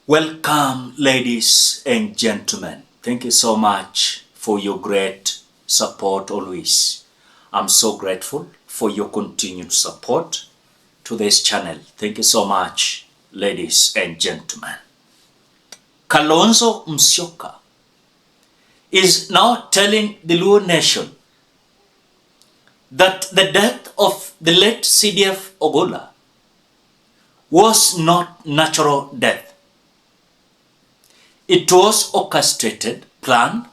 Welcome, ladies and gentlemen. Thank you so much for your great support always. I'm so grateful for your continued support to this channel. Thank you so much, ladies and gentlemen. Kalonzo Musyoka is now telling the Luo nation that the death of the late CDF OGOLLA was not natural death. It was orchestrated, planned,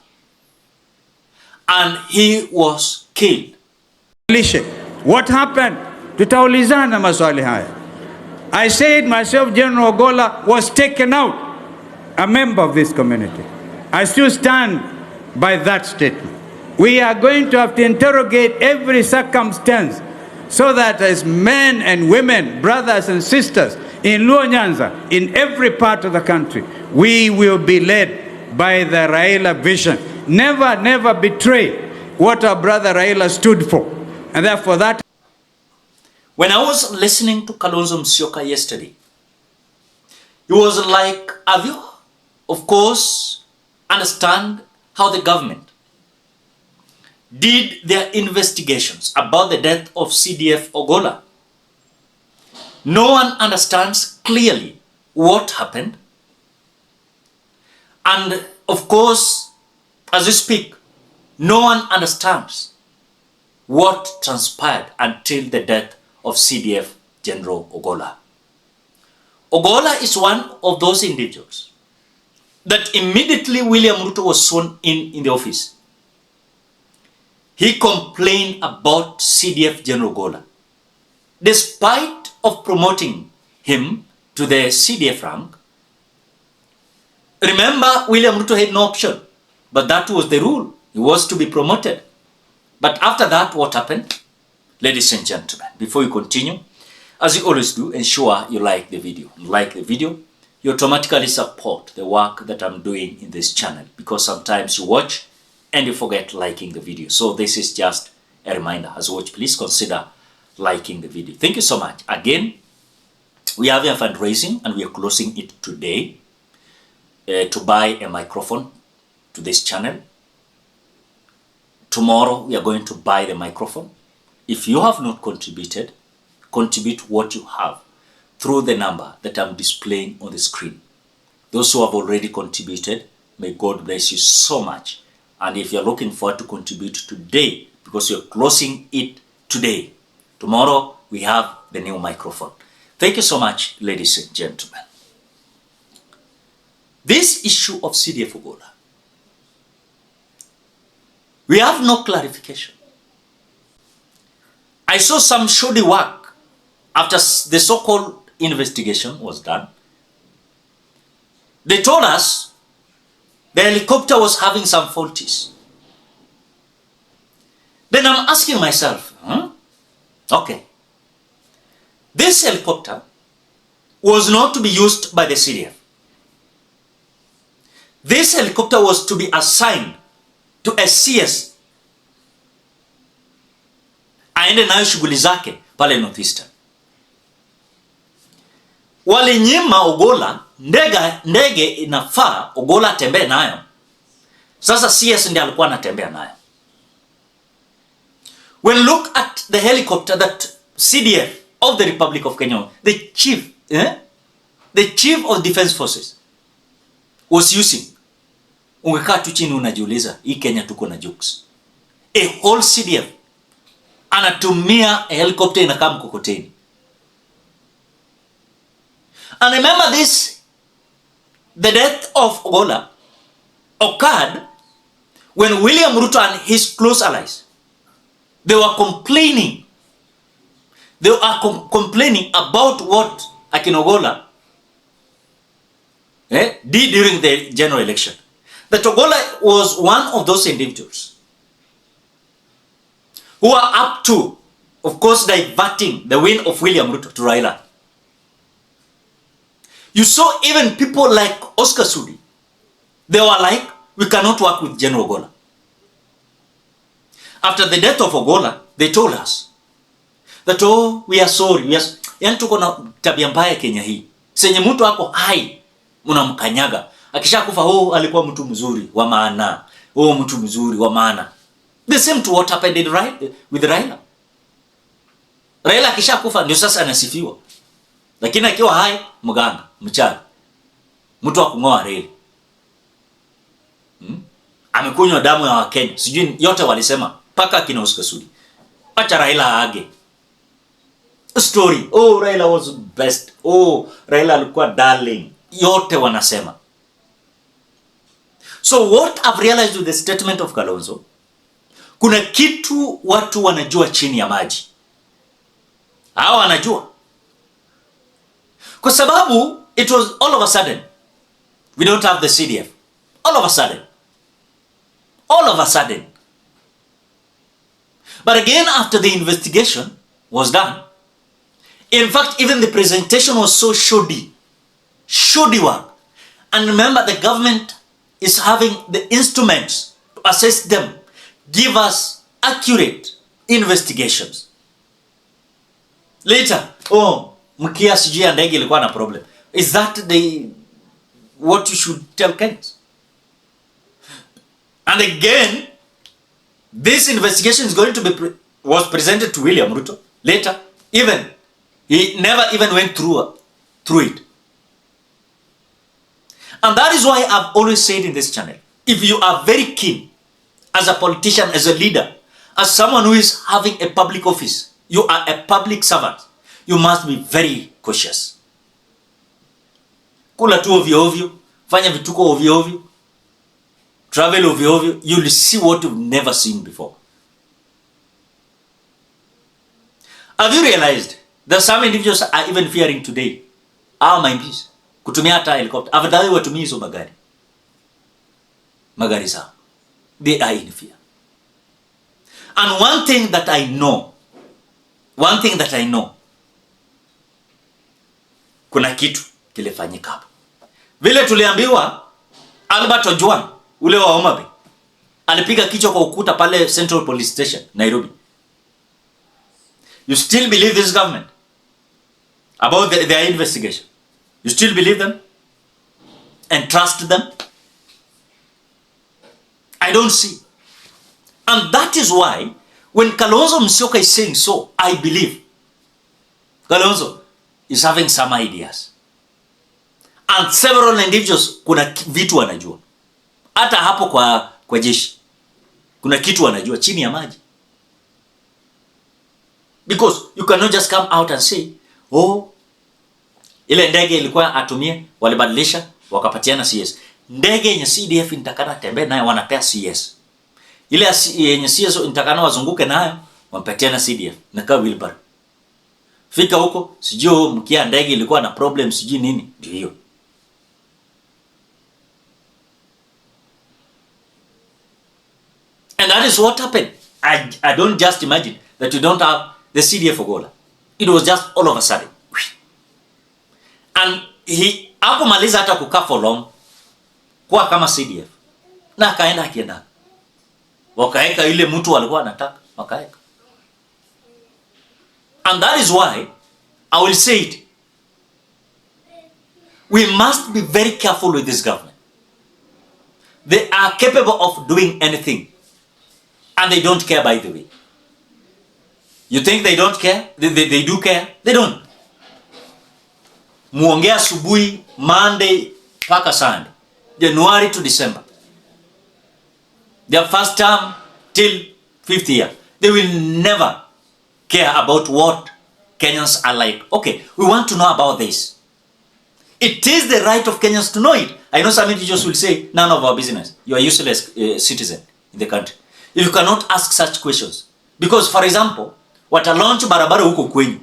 and he was killed. What happened? Tutaulizana maswali haya. I said myself, General OGOLLA was taken out, a member of this community. I still stand by that statement. We are going to have to interrogate every circumstance so that as men and women, brothers and sisters in Luo Nyanza, in every part of the country, we will be led by the Raila vision. Never betray what our brother Raila stood for. And therefore that... When I was listening to Kalonzo Musyoka yesterday, it was like, have you, of course, understand how the government did their investigations about the death of CDF OGOLLA. No one understands clearly what happened. And of course, as we speak, no one understands what transpired until the death of CDF General OGOLLA. OGOLLA is one of those individuals that immediately William Ruto was sworn in the office, he complained about CDF General OGOLLA. Despite of promoting him to the CDF rank, remember William Ruto had no option, but that was the rule. He was to be promoted. But after that, what happened? Ladies and gentlemen, before you continue, as you always do, ensure you like the video. Like the video, you automatically support the work that I'm doing in this channel, because sometimes you watch and you forget liking the video. So this is just a reminder. As you watch, please consider liking the video. Thank you so much. Again, we have a fundraising and we are closing it today to buy a microphone to this channel. Tomorrow we are going to buy the microphone. If you have not contributed, contribute what you have through the number that I'm displaying on the screen. Those who have already contributed, may God bless you so much. And if you're looking forward to contribute today, because you're closing it today, tomorrow we have the new microphone. Thank you so much, ladies and gentlemen. This issue of CDF OGOLLA, we have no clarification. I saw some shoddy work after the so-called investigation was done. They told us the helicopter was having some faulties. Then I'm asking myself, okay, this helicopter was not to be used by the CDF. This helicopter was to be assigned to a CS aende nayo shughuli zake pale Northeastern. Walinyima OGOLLA ndege inafaa OGOLLA atembee nayo. Sasa CS ndiye alikuwa anatembea nayo. When look at the helicopter that CDF of the Republic of Kenya, the chief of defense forces was using, ungekaa tu chini unajiuliza, hii Kenya tuko na jokes. A whole CDF anatumia a helicopter inakaa mkokoteni. And remember this, the death of OGOLLA occurred when William Ruto and his close allies, they were complaining. They are complaining about what OGOLLA did during the general election. That OGOLLA was one of those individuals who are up to, of course, diverting the win of William Ruto to Raila. You saw even people like Oscar Sudi. They were like, we cannot work with General OGOLLA. After the death of OGOLLA, they told us that, oh, we are sorry. Yani tuko na tabia mbaya Kenya hii. Senye mtu ako hai Unamkanyaga. Akishakufa, oh, alikuwa mtu mzuri wa maana. Oh, mtu mzuri wa maana. The same to what happened with Raila. Raila akishakufa ndio sasa anasifiwa. Lakini akiwa hai, mganga, mchawi. Mtu wa kung'oa reli. Amekunywa damu ya Wakenya. Sijui yote walisema paka kina Oscar Sudi. Acha Raila aage. Story. Oh, Raila was best. Oh, Raila alikuwa darling. Yote wanasema. So what I've realized with the statement of Kalonzo, kuna kitu watu wanajua chini ya maji. Hao wanajua. Kwa sababu it was all of a sudden we don't have the CDF. All of a sudden. All of a sudden. But again, after the investigation was done, in fact, even the presentation was so shoddy. Shoddy work. And remember, the government is having the instruments to assess them, give us accurate investigations. Later, oh, mkia sijui ya ndege ilikuwa na problem. Is that what you should tell Kenyans? And again, this investigation is going to be was presented to William Ruto. Later, even he never even went through it. And that is why I've always said in this channel, if you are very keen as a politician, as a leader, as someone who is having a public office, you are a public servant, you must be very cautious. Kula tu ovyo ovyo, fanya vituko ovyo ovyo, travel ovyo ovyo, you'll see what you've never seen before. Have you realized that some individuals are even fearing today our MPs kutumia hata helicopter? Afadhali watumie hizo magari zao. They are in fear. And one thing that I know, kuna kitu kilifanyika hapo. Vile tuliambiwa Albert Ojwang ule wa Homa Bay alipiga kichwa kwa ukuta pale Central Police Station Nairobi. You still believe this government about their investigation? You still believe them and trust them? I don't see. And that is why when Kalonzo Musyoka is saying so, I believe Kalonzo is having some ideas. And several individuals kuna vitu wanajua. Hata hapo kwa jeshi kuna kitu wanajua chini ya maji. Because you cannot just come out and say, oh, ile ndege ilikuwa atumie, walibadilisha, wakapatiana CS. Ndege yenye CDF nitakana tembea nayo wanapea CS. Ile yenye CS nitakana wazunguke nayo, wanapatiana CDF. Nakaa wheelbarrow. Fika huko, sijui mkia ndege ilikuwa na problem, sijui nini. Ndio hiyo. And that is what happened. I don't just imagine that you don't have the CDF OGOLLA. It was just all of a sudden. And he hakumaliza hata kukaa for long kwa kama CDF. Na akaenda akienda. Wakaeka ile mtu walikuwa anataka, wakaeka. And that is why I will say it. We must be very careful with this government. They are capable of doing anything. And they don't care, by the way. You think they don't care? They do care? They don't. Muongea asubuhi, Monday, paka Sunday. January to December. Their first term till 5th year. They will never care about what Kenyans are like. Okay, we want to know about this. It is the right of Kenyans to know it. I know some individuals will say, none of our business. You are useless citizen in the country. If you cannot ask such questions. Because for example, watalaunch barabara huko kwenyu.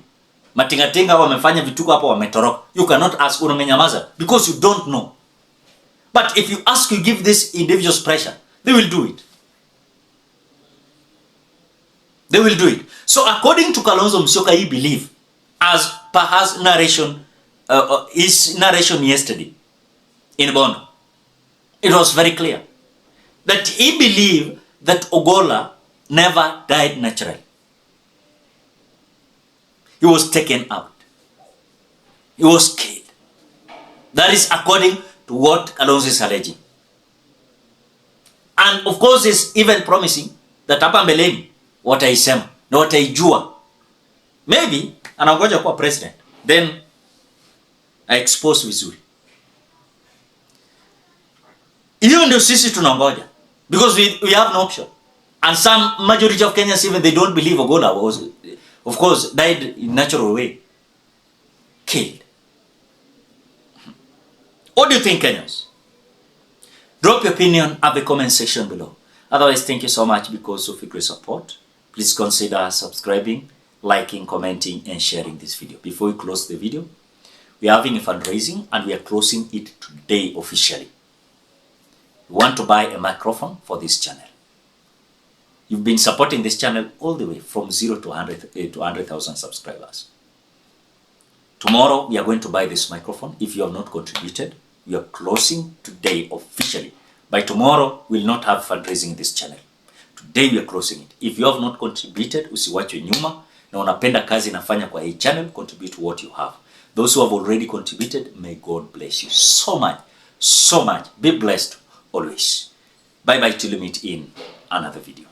Matingatinga wamefanya vituko hapo wametoroka. You cannot ask, unamenyamaza because you don't know. But if you ask, you give this individuals pressure, they will do it. They will do it. So according to Kalonzo Musyoka, he believed, as per his narration yesterday in Bondo, it was very clear that he believed that OGOLLA never died naturally. He was taken out. He was killed. That is according to what Kalonzo is alleging. And of course is even promising that hapa mbeleni wataisema na wataijua. Maybe anangoja kuwa president, then I expose vizuri. Hiyo ndio sisi tunangoja, because we have no option. And some majority of Kenyans, even they don't believe Ogolla was, of course, died in natural way, killed. What do you think, Kenyans? Drop your opinion at the comment section below. Otherwise, thank you so much because of your great support. Please consider subscribing, liking, commenting, and sharing this video. Before we close the video, we are having a fundraising and we are closing it today officially. We want to buy a microphone for this channel. You've been supporting this channel all the way from 0 to 100,000 subscribers. Tomorrow, we are going to buy this microphone. If you have not contributed, we are closing today officially. By tomorrow, we will not have fundraising in this channel. Today, we are closing it. If you have not contributed, usiwachwe nyuma, na unapenda kazi nafanya kwa hii channel, contribute what you have. Those who have already contributed, may God bless you so much, so much. Be blessed always. Bye-bye till we meet in another video.